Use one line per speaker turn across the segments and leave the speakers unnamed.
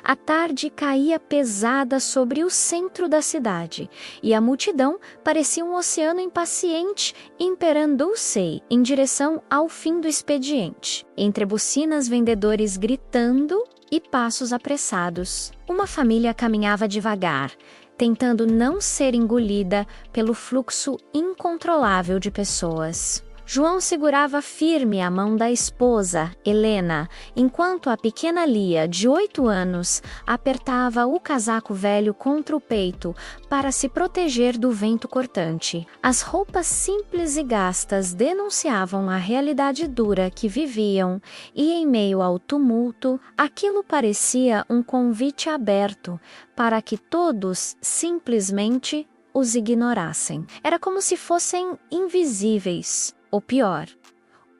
A tarde caía pesada sobre o centro da cidade, e a multidão parecia um oceano impaciente imperando-se em direção ao fim do expediente. Entre bucinas, vendedores gritando e passos apressados. Uma família caminhava devagar, tentando não ser engolida pelo fluxo incontrolável de pessoas. João segurava firme a mão da esposa, Helena, enquanto a pequena Lia, de 8 anos, apertava o casaco velho contra o peito para se proteger do vento cortante. As roupas simples e gastas denunciavam a realidade dura que viviam, e em meio ao tumulto, aquilo parecia um convite aberto para que todos simplesmente os ignorassem. Era como se fossem invisíveis. Ou pior,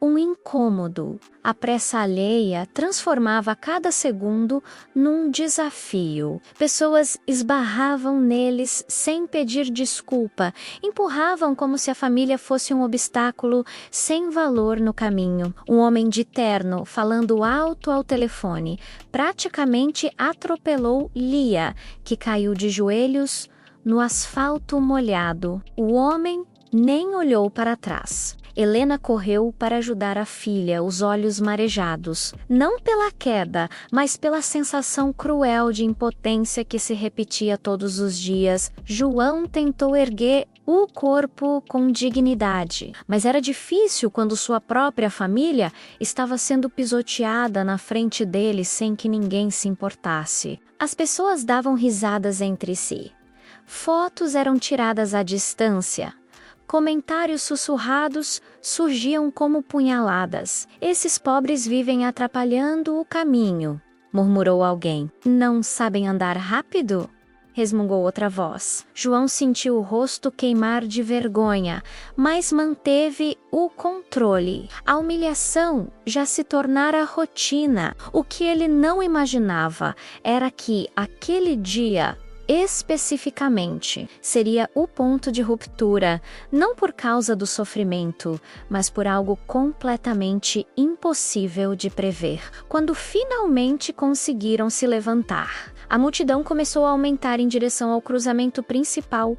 um incômodo. A pressa alheia transformava cada segundo num desafio. Pessoas esbarravam neles sem pedir desculpa, empurravam como se a família fosse um obstáculo sem valor no caminho. Um homem de terno, falando alto ao telefone, praticamente atropelou Lia, que caiu de joelhos no asfalto molhado. O homem nem olhou para trás. Helena correu para ajudar a filha, os olhos marejados, não pela queda, mas pela sensação cruel de impotência que se repetia todos os dias. João tentou erguer o corpo com dignidade, mas era difícil quando sua própria família estava sendo pisoteada na frente dele sem que ninguém se importasse. As pessoas davam risadas entre si. Fotos eram tiradas à distância. Comentários sussurrados surgiam como punhaladas. Esses pobres vivem atrapalhando o caminho, murmurou alguém. Não sabem andar rápido? Resmungou outra voz. João sentiu o rosto queimar de vergonha, mas manteve o controle. A humilhação já se tornara rotina. O que ele não imaginava era que aquele dia, especificamente, seria o ponto de ruptura, não por causa do sofrimento, mas por algo completamente impossível de prever. Quando finalmente conseguiram se levantar, a multidão começou a aumentar em direção ao cruzamento principal,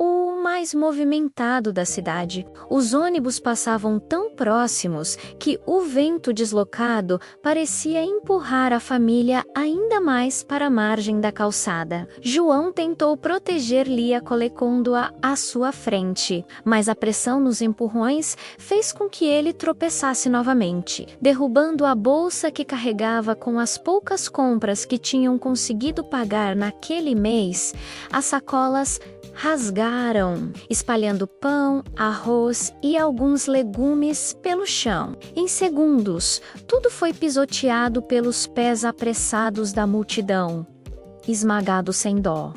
o mais movimentado da cidade. Os ônibus passavam tão próximos que o vento deslocado parecia empurrar a família ainda mais para a margem da calçada. João tentou proteger Lia colocando-a à sua frente, mas a pressão nos empurrões fez com que ele tropeçasse novamente, derrubando a bolsa que carregava com as poucas compras que tinham conseguido pagar naquele mês. As sacolas rasgaram, espalhando pão, arroz e alguns legumes pelo chão. Em segundos, tudo foi pisoteado pelos pés apressados da multidão, esmagado sem dó.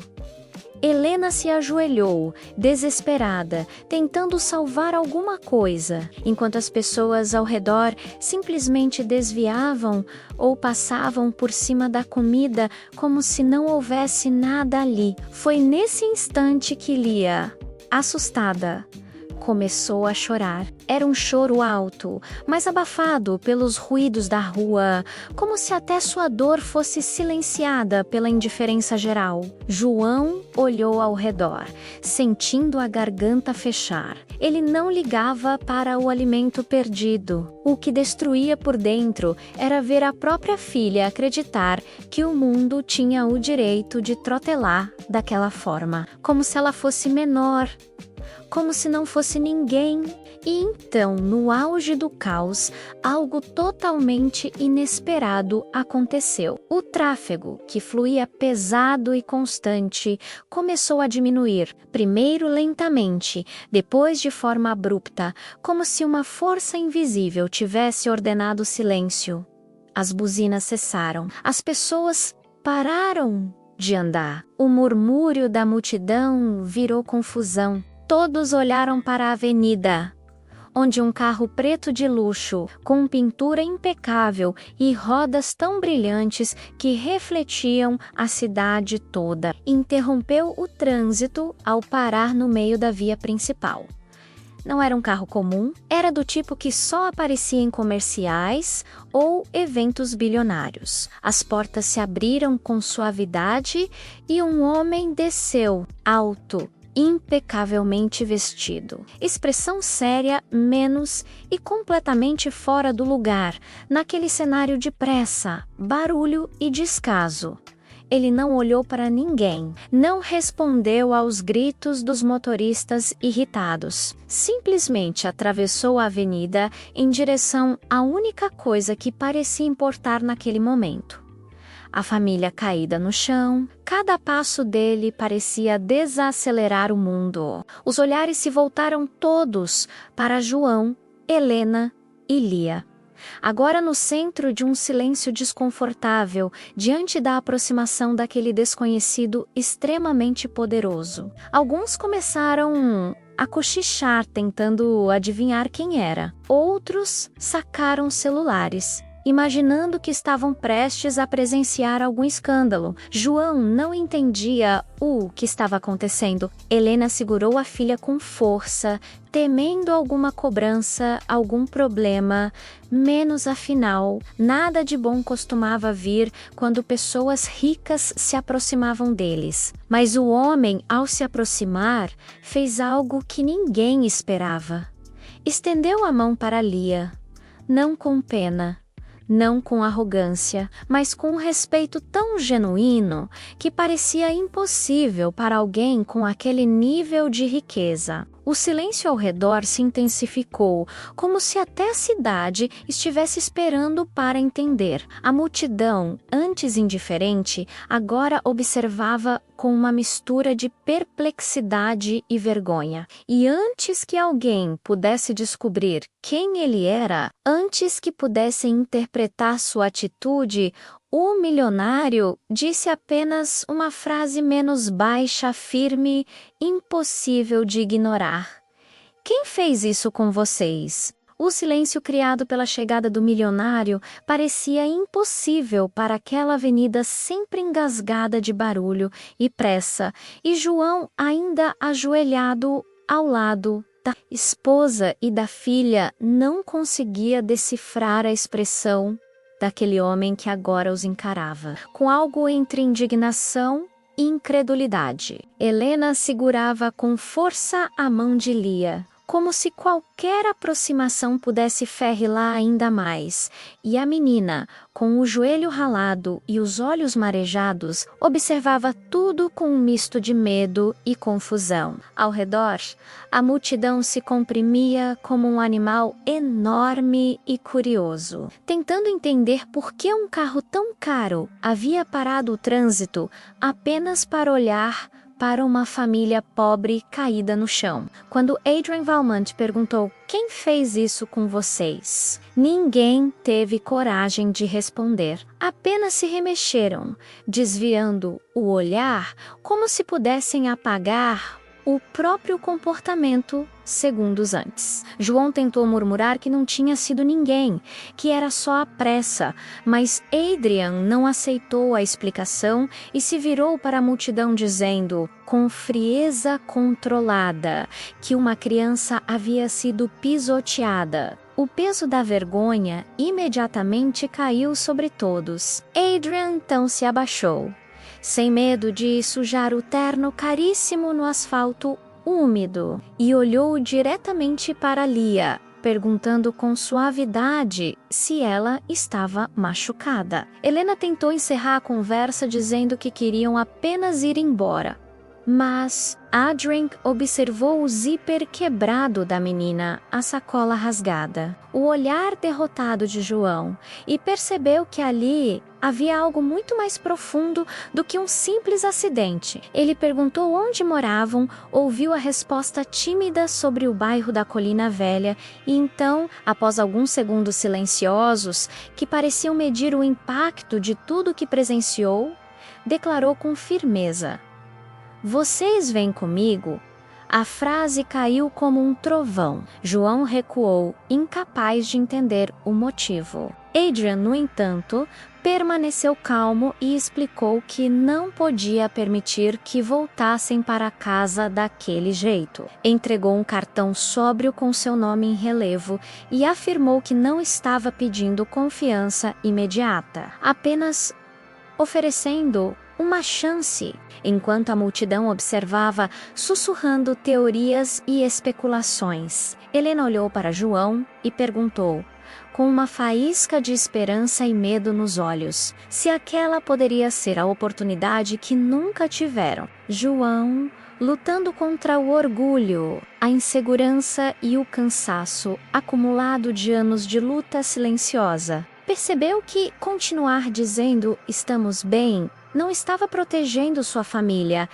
Helena se ajoelhou, desesperada, tentando salvar alguma coisa, enquanto as pessoas ao redor simplesmente desviavam ou passavam por cima da comida como se não houvesse nada ali. Foi nesse instante que Lia, assustada, começou a chorar. Era um choro alto, mas abafado pelos ruídos da rua, como se até sua dor fosse silenciada pela indiferença geral. João olhou ao redor, sentindo a garganta fechar. Ele não ligava para o alimento perdido. O que destruía por dentro era ver a própria filha acreditar que o mundo tinha o direito de trotelar daquela forma, como se ela fosse menor, como se não fosse ninguém. E então, no auge do caos, algo totalmente inesperado aconteceu. O tráfego, que fluía pesado e constante, começou a diminuir, primeiro lentamente, depois de forma abrupta, como se uma força invisível tivesse ordenado silêncio. As buzinas cessaram. As pessoas pararam de andar. O murmúrio da multidão virou confusão. Todos olharam para a avenida, onde um carro preto de luxo, com pintura impecável e rodas tão brilhantes que refletiam a cidade toda, interrompeu o trânsito ao parar no meio da via principal. Não era um carro comum, era do tipo que só aparecia em comerciais ou eventos bilionários. As portas se abriram com suavidade e um homem desceu, alto, impecavelmente vestido. Expressão séria, menos e completamente fora do lugar, naquele cenário de pressa, barulho e descaso. Ele não olhou para ninguém, não respondeu aos gritos dos motoristas irritados. Simplesmente atravessou a avenida em direção à única coisa que parecia importar naquele momento. A família caída no chão, cada passo dele parecia desacelerar o mundo. Os olhares se voltaram todos para João, Helena e Lia. Agora no centro de um silêncio desconfortável, diante da aproximação daquele desconhecido extremamente poderoso. Alguns começaram a cochichar, tentando adivinhar quem era. Outros sacaram celulares, imaginando que estavam prestes a presenciar algum escândalo. João não entendia o que estava acontecendo. Helena segurou a filha com força, temendo alguma cobrança, algum problema, menos afinal, nada de bom costumava vir quando pessoas ricas se aproximavam deles. Mas o homem, ao se aproximar, fez algo que ninguém esperava. Estendeu a mão para Lia, não com pena, não com arrogância, mas com um respeito tão genuíno que parecia impossível para alguém com aquele nível de riqueza. O silêncio ao redor se intensificou, como se até a cidade estivesse esperando para entender. A multidão, antes indiferente, agora observava com uma mistura de perplexidade e vergonha. E antes que alguém pudesse descobrir quem ele era, antes que pudessem interpretar sua atitude, o milionário disse apenas uma frase menos baixa, firme, impossível de ignorar. Quem fez isso com vocês? O silêncio criado pela chegada do milionário parecia impossível para aquela avenida sempre engasgada de barulho e pressa, e João, ainda ajoelhado ao lado da esposa e da filha, não conseguia decifrar a expressão daquele homem que agora os encarava, com algo entre indignação e incredulidade. Helena segurava com força a mão de Lia, como se qualquer aproximação pudesse ferri-la ainda mais, e a menina, com o joelho ralado e os olhos marejados, observava tudo com um misto de medo e confusão. Ao redor, a multidão se comprimia como um animal enorme e curioso, tentando entender por que um carro tão caro havia parado o trânsito apenas para olhar para uma família pobre caída no chão. Quando Adrian Valmont perguntou: "Quem fez isso com vocês?", ninguém teve coragem de responder. Apenas se remexeram, desviando o olhar como se pudessem apagar o próprio comportamento segundos antes. João tentou murmurar que não tinha sido ninguém, que era só a pressa, mas Adrian não aceitou a explicação e se virou para a multidão dizendo, com frieza controlada, que uma criança havia sido pisoteada. O peso da vergonha imediatamente caiu sobre todos. Adrian então se abaixou, sem medo de sujar o terno caríssimo no asfalto úmido, e olhou diretamente para Lia, perguntando com suavidade se ela estava machucada. Helena tentou encerrar a conversa dizendo que queriam apenas ir embora, mas Adrian observou o zíper quebrado da menina, a sacola rasgada, o olhar derrotado de João, e percebeu que ali havia algo muito mais profundo do que um simples acidente. Ele perguntou onde moravam, ouviu a resposta tímida sobre o bairro da Colina Velha e então, após alguns segundos silenciosos, que pareciam medir o impacto de tudo que presenciou, declarou com firmeza: "Vocês vêm comigo?" A frase caiu como um trovão. João recuou, incapaz de entender o motivo. Adrian, no entanto, permaneceu calmo e explicou que não podia permitir que voltassem para casa daquele jeito. Entregou um cartão sóbrio com seu nome em relevo e afirmou que não estava pedindo confiança imediata, apenas oferecendo uma chance, enquanto a multidão observava, sussurrando teorias e especulações. Helena olhou para João e perguntou, com uma faísca de esperança e medo nos olhos, se aquela poderia ser a oportunidade que nunca tiveram. João, lutando contra o orgulho, a insegurança e o cansaço acumulado de anos de luta silenciosa, percebeu que continuar dizendo "estamos bem" não estava protegendo sua família,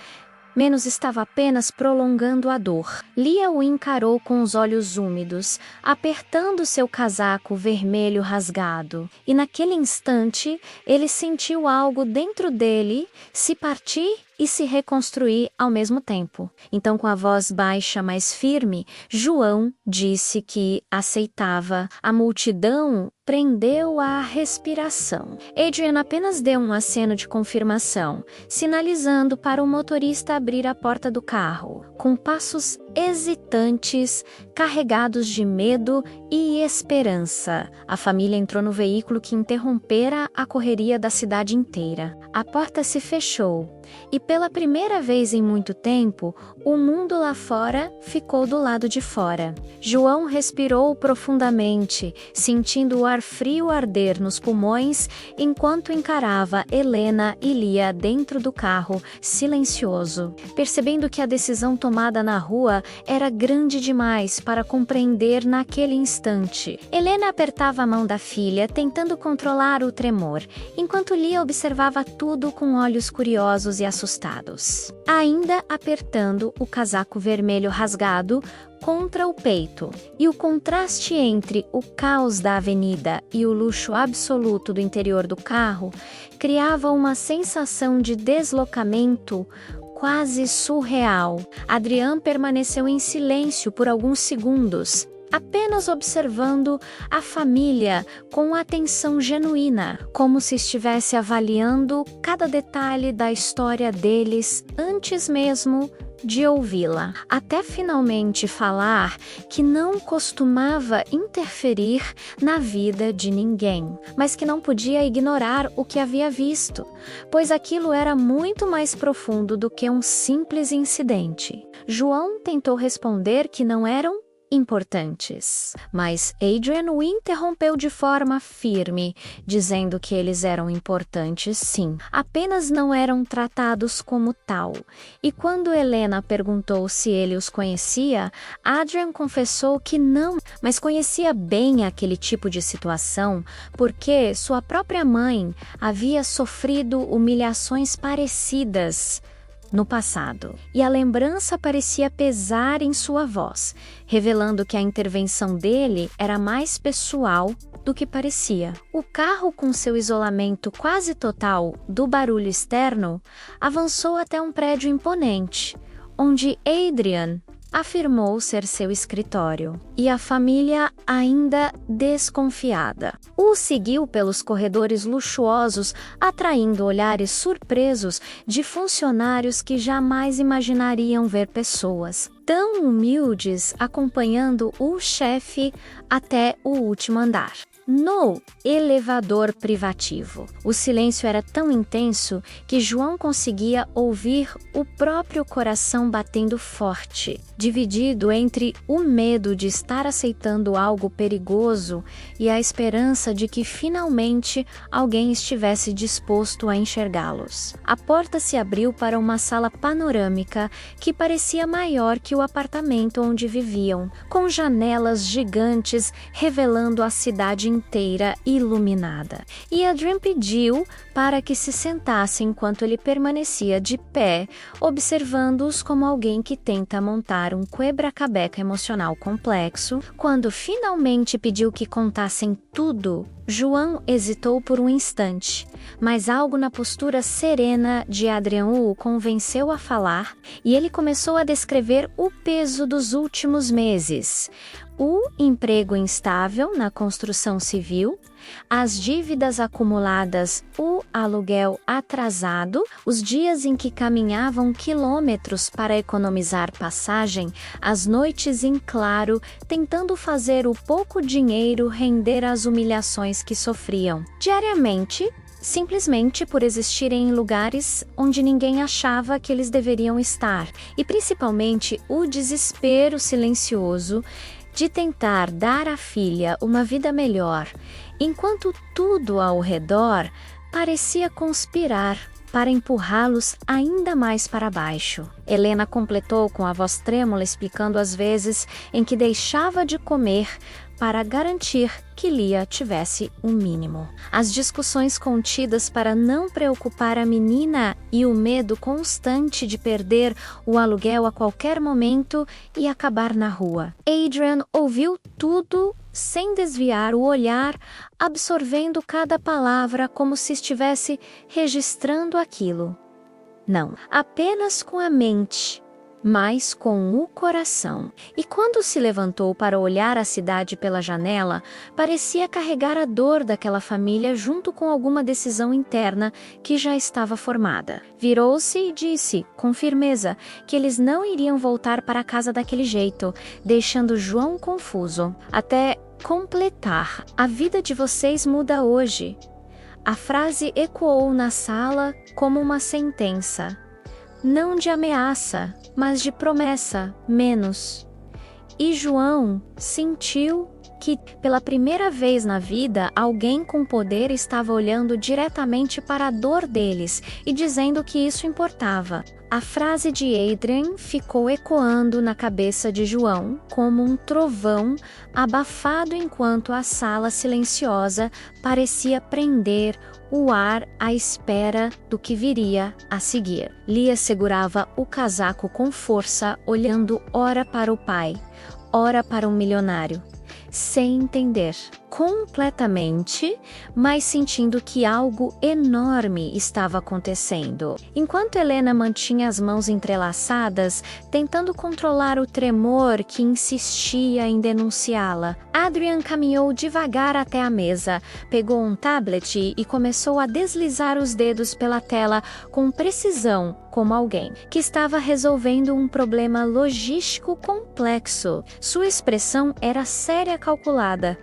menos estava apenas prolongando a dor. Lia o encarou com os olhos úmidos, apertando seu casaco vermelho rasgado. E naquele instante, ele sentiu algo dentro dele se partir e se reconstruir ao mesmo tempo. Então, com a voz baixa, mas firme, João disse que aceitava. A multidão prendeu a respiração. Adrian apenas deu um aceno de confirmação, sinalizando para o motorista abrir a porta do carro. Com passos hesitantes, carregados de medo e esperança, a família entrou no veículo que interrompera a correria da cidade inteira. A porta se fechou e, pela primeira vez em muito tempo, o mundo lá fora ficou do lado de fora. João respirou profundamente, sentindo o ar frio arder nos pulmões enquanto encarava Helena e Lia dentro do carro, silencioso, percebendo que a decisão tomada na rua era grande demais para compreender naquele instante. Helena apertava a mão da filha, tentando controlar o tremor, enquanto Lia observava tudo com olhos curiosos e assustados. Ainda apertando o casaco vermelho rasgado contra o peito, e o contraste entre o caos da avenida e o luxo absoluto do interior do carro criava uma sensação de deslocamento quase surreal. Adrian permaneceu em silêncio por alguns segundos, apenas observando a família com atenção genuína, como se estivesse avaliando cada detalhe da história deles antes mesmo de ouvi-la, até finalmente falar que não costumava interferir na vida de ninguém, mas que não podia ignorar o que havia visto, pois aquilo era muito mais profundo do que um simples incidente. João tentou responder que não eram importantes, mas Adrian o interrompeu de forma firme, dizendo que eles eram importantes sim, apenas não eram tratados como tal. E quando Helena perguntou se ele os conhecia, Adrian confessou que não, mas conhecia bem aquele tipo de situação porque sua própria mãe havia sofrido humilhações parecidas no passado, e a lembrança parecia pesar em sua voz, revelando que a intervenção dele era mais pessoal do que parecia. O carro, com seu isolamento quase total do barulho externo, avançou até um prédio imponente, onde Adrian afirmou ser seu escritório, e a família, ainda desconfiada, o seguiu pelos corredores luxuosos, atraindo olhares surpresos de funcionários que jamais imaginariam ver pessoas tão humildes acompanhando o chefe até o último andar. No elevador privativo, o silêncio era tão intenso que João conseguia ouvir o próprio coração batendo forte, dividido entre o medo de estar aceitando algo perigoso e a esperança de que finalmente alguém estivesse disposto a enxergá-los. A porta se abriu para uma sala panorâmica que parecia maior que o apartamento onde viviam, com janelas gigantes revelando a cidade inteira iluminada. E Adrian pediu para que se sentasse enquanto ele permanecia de pé, observando-os como alguém que tenta montar um quebra-cabeça emocional complexo. Quando finalmente pediu que contassem tudo, João hesitou por um instante, mas algo na postura serena de Adrian o convenceu a falar, e ele começou a descrever o peso dos últimos meses. O emprego instável na construção civil, as dívidas acumuladas, o aluguel atrasado, os dias em que caminhavam quilômetros para economizar passagem, as noites em claro, tentando fazer o pouco dinheiro render as humilhações que sofriam diariamente, simplesmente por existirem em lugares onde ninguém achava que eles deveriam estar, e principalmente o desespero silencioso de tentar dar à filha uma vida melhor, enquanto tudo ao redor parecia conspirar para empurrá-los ainda mais para baixo. Helena completou com a voz trêmula, explicando as vezes em que deixava de comer para garantir que Lia tivesse o mínimo. As discussões contidas para não preocupar a menina e o medo constante de perder o aluguel a qualquer momento e acabar na rua. Adrian ouviu tudo sem desviar o olhar, absorvendo cada palavra como se estivesse registrando aquilo. Não, apenas com a mente, mas com o coração. E quando se levantou para olhar a cidade pela janela, parecia carregar a dor daquela família junto com alguma decisão interna que já estava formada. Virou-se e disse, com firmeza, que eles não iriam voltar para casa daquele jeito, deixando João confuso. Até completar, a vida de vocês muda hoje. A frase ecoou na sala como uma sentença. Não de ameaça, mas de promessa, menos. E João sentiu que, pela primeira vez na vida, alguém com poder estava olhando diretamente para a dor deles e dizendo que isso importava. A frase de Adrian ficou ecoando na cabeça de João como um trovão abafado enquanto a sala silenciosa parecia prender o ar à espera do que viria a seguir. Lia segurava o casaco com força, olhando ora para o pai, ora para o milionário, sem entender completamente, mas sentindo que algo enorme estava acontecendo. Enquanto Helena mantinha as mãos entrelaçadas, tentando controlar o tremor que insistia em denunciá-la, Adrian caminhou devagar até a mesa, pegou um tablet e começou a deslizar os dedos pela tela com precisão, como alguém que estava resolvendo um problema logístico complexo. Sua expressão era séria e calculada,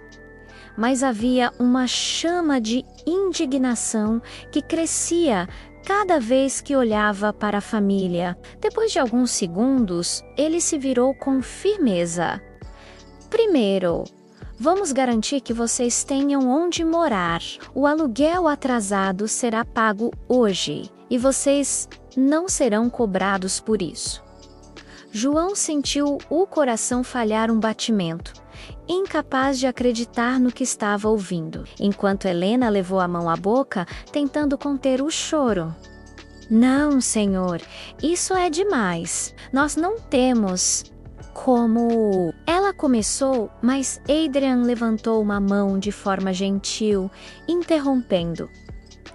mas havia uma chama de indignação que crescia cada vez que olhava para a família. Depois de alguns segundos, ele se virou com firmeza. Primeiro, vamos garantir que vocês tenham onde morar. O aluguel atrasado será pago hoje e vocês não serão cobrados por isso. João sentiu o coração falhar um batimento, incapaz de acreditar no que estava ouvindo, enquanto Helena levou a mão à boca, tentando conter o choro. Não, senhor, isso é demais. Nós não temos como... Ela começou, mas Adrian levantou uma mão de forma gentil, interrompendo.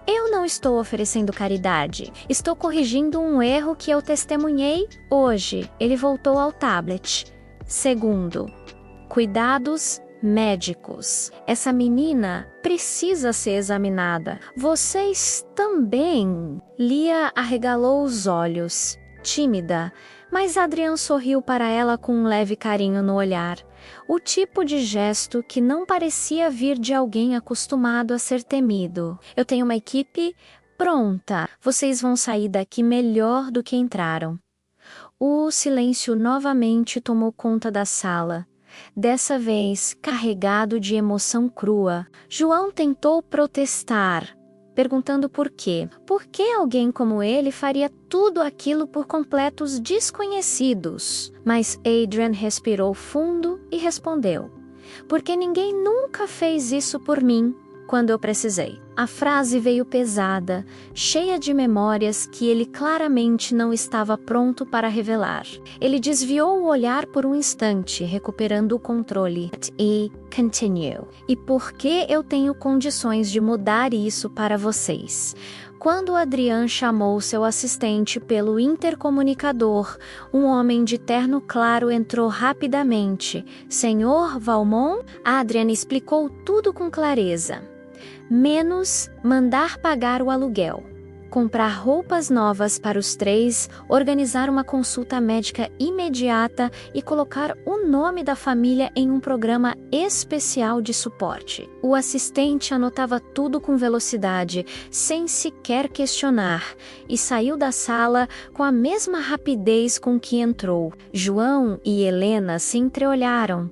Eu não estou oferecendo caridade. Estou corrigindo um erro que eu testemunhei hoje. Ele voltou ao tablet. Segundo, cuidados médicos. Essa menina precisa ser examinada. Vocês também. Lia arregalou os olhos, tímida, mas Adrian sorriu para ela com um leve carinho no olhar. O tipo de gesto que não parecia vir de alguém acostumado a ser temido. Eu tenho uma equipe pronta. Vocês vão sair daqui melhor do que entraram. O silêncio novamente tomou conta da sala, dessa vez carregado de emoção crua. João tentou protestar, perguntando por quê. Por que alguém como ele faria tudo aquilo por completos desconhecidos? Mas Adrian respirou fundo e respondeu. porque ninguém nunca fez isso por mim quando eu precisei. A frase veio pesada, cheia de memórias que ele claramente não estava pronto para revelar. Ele desviou o olhar por um instante, recuperando o controle. E continue. E por que eu tenho condições de mudar isso para vocês? Quando Adrian chamou seu assistente pelo intercomunicador, um homem de terno claro entrou rapidamente. Senhor Valmont? Adrian explicou tudo com clareza. Menos mandar pagar o aluguel, comprar roupas novas para os três, organizar uma consulta médica imediata e colocar o nome da família em um programa especial de suporte. O assistente anotava tudo com velocidade, sem sequer questionar, e saiu da sala com a mesma rapidez com que entrou. João e Helena se entreolharam,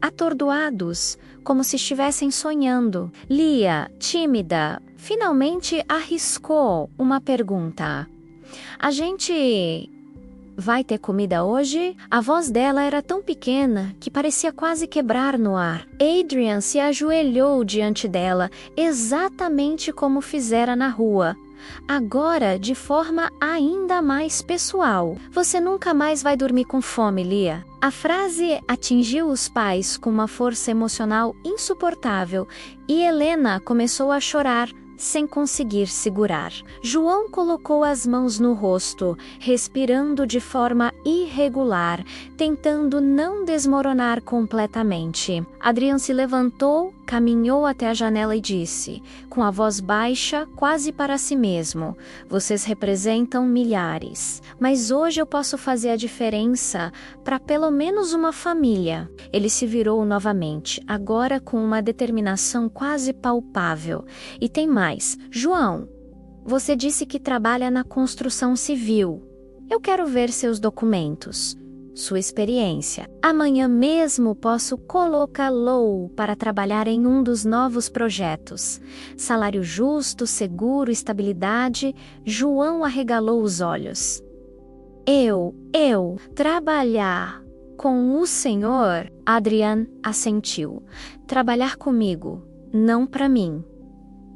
atordoados, como se estivessem sonhando. Lia, tímida, finalmente arriscou uma pergunta. A gente vai ter comida hoje? A voz dela era tão pequena que parecia quase quebrar no ar. Adrian se ajoelhou diante dela, exatamente como fizera na rua. Agora de forma ainda mais pessoal. Você nunca mais vai dormir com fome, Lia. A frase atingiu os pais com uma força emocional insuportável e Helena começou a chorar sem conseguir segurar. João colocou as mãos no rosto, respirando de forma irregular, tentando não desmoronar completamente. Adrian se levantou, caminhou até a janela e disse, com a voz baixa, quase para si mesmo: vocês representam milhares, mas hoje eu posso fazer a diferença para pelo menos uma família. Ele se virou novamente, agora com uma determinação quase palpável. E tem mais. João, você disse que trabalha na construção civil. Eu quero ver seus documentos, sua experiência. Amanhã mesmo posso colocá-lo para trabalhar em um dos novos projetos. Salário justo, seguro, estabilidade. João arregalou os olhos. Eu trabalhar com o senhor? Adrian assentiu. Trabalhar comigo, não para mim.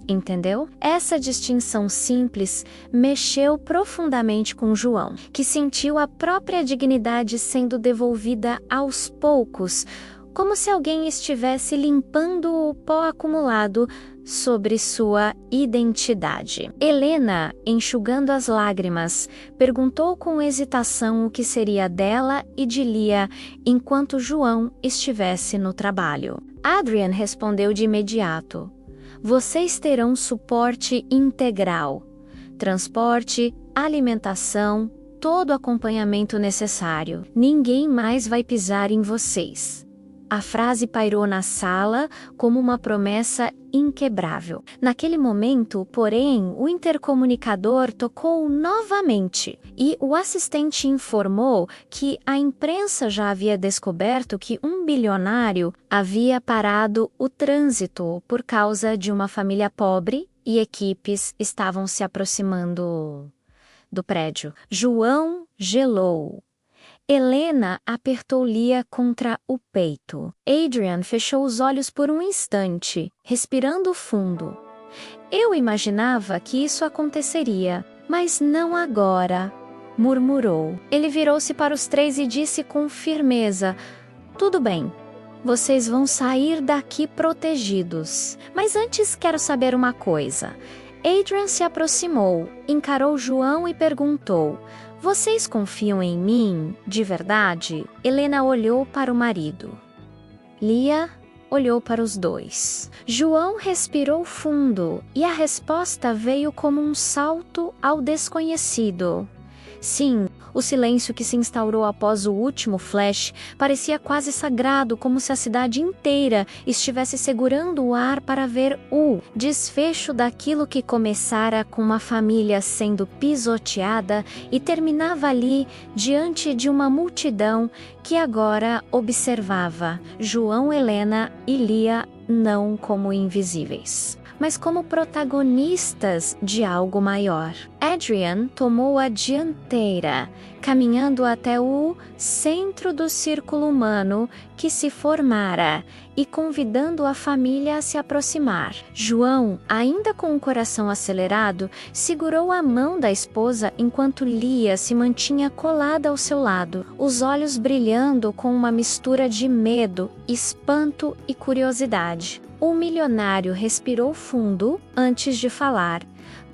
Entendeu? Essa distinção simples mexeu profundamente com João, que sentiu a própria dignidade sendo devolvida aos poucos, como se alguém estivesse limpando o pó acumulado sobre sua identidade. Helena, enxugando as lágrimas, perguntou com hesitação o que seria dela e de Lia enquanto João estivesse no trabalho. Adrian respondeu de imediato: vocês terão suporte integral, transporte, alimentação, todo o acompanhamento necessário. Ninguém mais vai pisar em vocês. A frase pairou na sala como uma promessa inquebrável. Naquele momento, porém, o intercomunicador tocou novamente e o assistente informou que a imprensa já havia descoberto que um bilionário havia parado o trânsito por causa de uma família pobre e equipes estavam se aproximando do prédio. João gelou. Helena apertou Lia contra o peito. Adrian fechou os olhos por um instante, respirando fundo. Eu imaginava que isso aconteceria, mas não agora, murmurou. Ele virou-se para os três e disse com firmeza: tudo bem, vocês vão sair daqui protegidos. Mas antes quero saber uma coisa. Adrian se aproximou, encarou João e perguntou: vocês confiam em mim, de verdade? Helena olhou para o marido. Lia olhou para os dois. João respirou fundo e a resposta veio como um salto ao desconhecido. Sim, o silêncio que se instaurou após o último flash parecia quase sagrado, como se a cidade inteira estivesse segurando o ar para ver o desfecho daquilo que começara com uma família sendo pisoteada e terminava ali diante de uma multidão que agora observava João, Helena e Lia não como invisíveis, mas como protagonistas de algo maior. Adrian tomou a dianteira, caminhando até o centro do círculo humano que se formara e convidando a família a se aproximar. João, ainda com o coração acelerado, segurou a mão da esposa enquanto Lia se mantinha colada ao seu lado, os olhos brilhando com uma mistura de medo, espanto e curiosidade. O milionário respirou fundo antes de falar,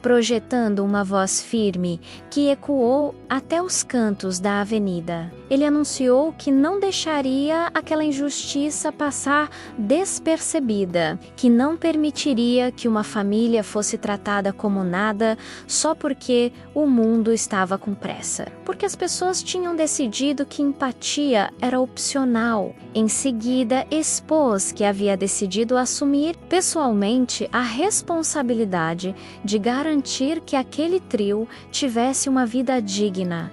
projetando uma voz firme que ecoou até os cantos da avenida. Ele anunciou que não deixaria aquela injustiça passar despercebida, que não permitiria que uma família fosse tratada como nada só porque o mundo estava com pressa. Porque as pessoas tinham decidido que empatia era opcional. Em seguida, expôs que havia decidido assumir pessoalmente a responsabilidade de garantir que aquele trio tivesse uma vida digna.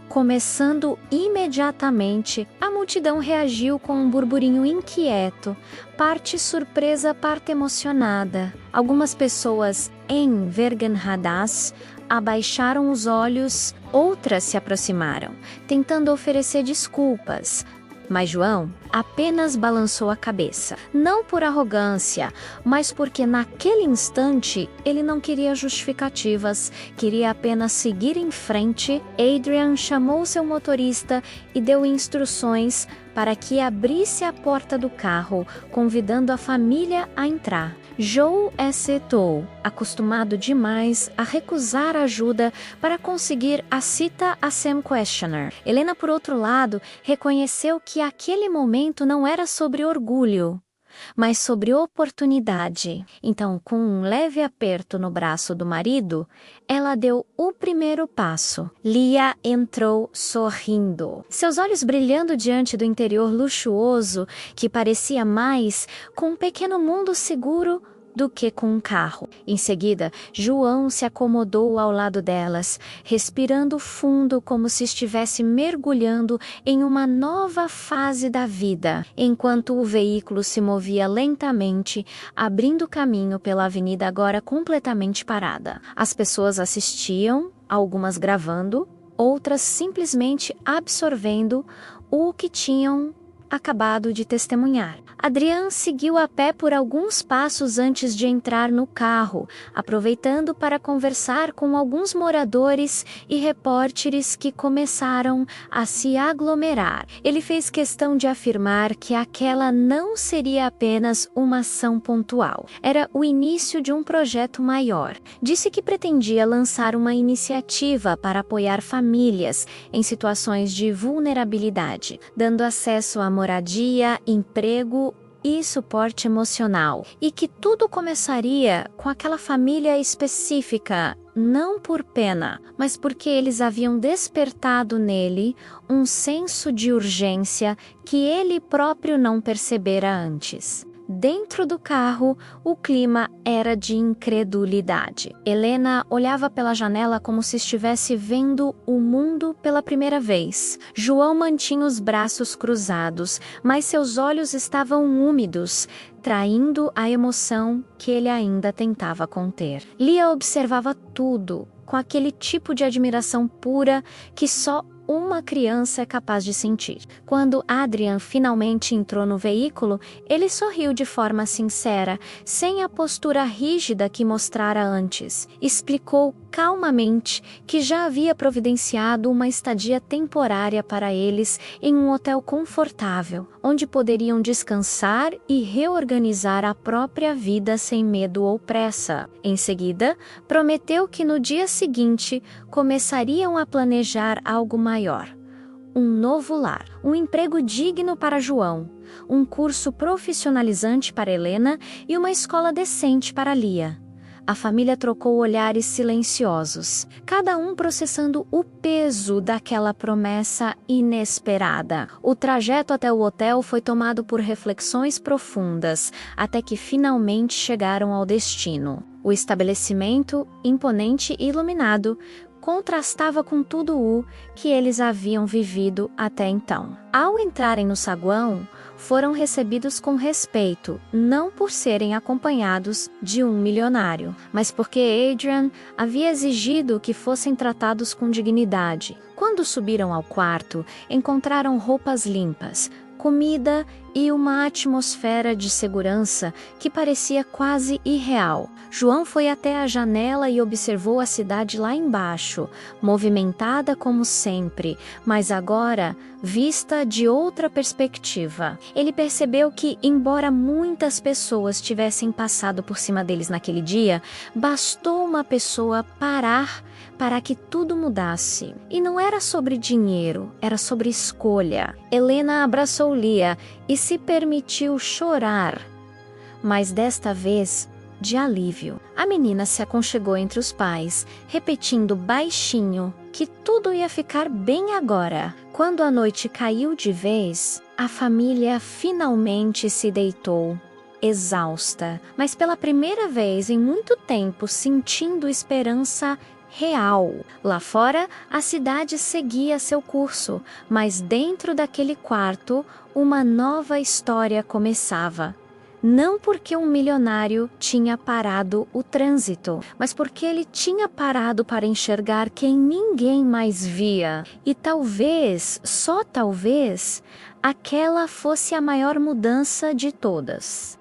Começando imediatamente, a multidão reagiu com um burburinho inquieto, parte surpresa, parte emocionada. Algumas pessoas envergonhadas abaixaram os olhos, outras se aproximaram, tentando oferecer desculpas. Mas João apenas balançou a cabeça, não por arrogância, mas porque naquele instante ele não queria justificativas, queria apenas seguir em frente. Adrian chamou seu motorista e deu instruções para que abrisse a porta do carro, convidando a família a entrar. Joe hesitou, acostumado demais a recusar ajuda para conseguir a cita a Sam Questioner. Helena, por outro lado, reconheceu que aquele momento não era sobre orgulho, mas sobre oportunidade. Então, com um leve aperto no braço do marido, ela deu o primeiro passo. Lia entrou sorrindo, seus olhos brilhando diante do interior luxuoso que parecia mais com um pequeno mundo seguro do que com um carro. Em seguida, João se acomodou ao lado delas, respirando fundo como se estivesse mergulhando em uma nova fase da vida, enquanto o veículo se movia lentamente, abrindo caminho pela avenida agora completamente parada. As pessoas assistiam, algumas gravando, outras simplesmente absorvendo o que tinham acabado de testemunhar. Adrian seguiu a pé por alguns passos antes de entrar no carro, aproveitando para conversar com alguns moradores e repórteres que começaram a se aglomerar. Ele fez questão de afirmar que aquela não seria apenas uma ação pontual, era o início de um projeto maior. Disse que pretendia lançar uma iniciativa para apoiar famílias em situações de vulnerabilidade, dando acesso a moradia, emprego e suporte emocional, e que tudo começaria com aquela família específica, não por pena, mas porque eles haviam despertado nele um senso de urgência que ele próprio não percebera antes. Dentro do carro, o clima era de incredulidade. Helena olhava pela janela como se estivesse vendo o mundo pela primeira vez. João mantinha os braços cruzados, mas seus olhos estavam úmidos, traindo a emoção que ele ainda tentava conter. Lia observava tudo, com aquele tipo de admiração pura que só uma criança é capaz de sentir. Quando Adrian finalmente entrou no veículo, ele sorriu de forma sincera, sem a postura rígida que mostrara antes. Explicou calmamente que já havia providenciado uma estadia temporária para eles em um hotel confortável, onde poderiam descansar e reorganizar a própria vida sem medo ou pressa. Em seguida, prometeu que no dia seguinte começariam a planejar algo maior. Um novo lar, um emprego digno para João, um curso profissionalizante para Helena e uma escola decente para Lia. A família trocou olhares silenciosos, cada um processando o peso daquela promessa inesperada. O trajeto até o hotel foi tomado por reflexões profundas, até que finalmente chegaram ao destino. O estabelecimento, imponente e iluminado, contrastava com tudo o que eles haviam vivido até então. Ao entrarem no saguão, foram recebidos com respeito, não por serem acompanhados de um milionário, mas porque Adrian havia exigido que fossem tratados com dignidade. Quando subiram ao quarto, encontraram roupas limpas, comida e uma atmosfera de segurança que parecia quase irreal. João foi até a janela e observou a cidade lá embaixo, movimentada como sempre, mas agora vista de outra perspectiva. Ele percebeu que, embora muitas pessoas tivessem passado por cima deles naquele dia, bastou uma pessoa parar para que tudo mudasse. E não era sobre dinheiro, era sobre escolha. Helena abraçou Lia e se permitiu chorar, mas desta vez de alívio. A menina se aconchegou entre os pais, repetindo baixinho que tudo ia ficar bem agora. Quando a noite caiu de vez, a família finalmente se deitou, exausta, mas pela primeira vez em muito tempo sentindo esperança real. Lá fora, a cidade seguia seu curso, mas dentro daquele quarto, uma nova história começava. Não porque um milionário tinha parado o trânsito, mas porque ele tinha parado para enxergar quem ninguém mais via. E talvez, só talvez, aquela fosse a maior mudança de todas.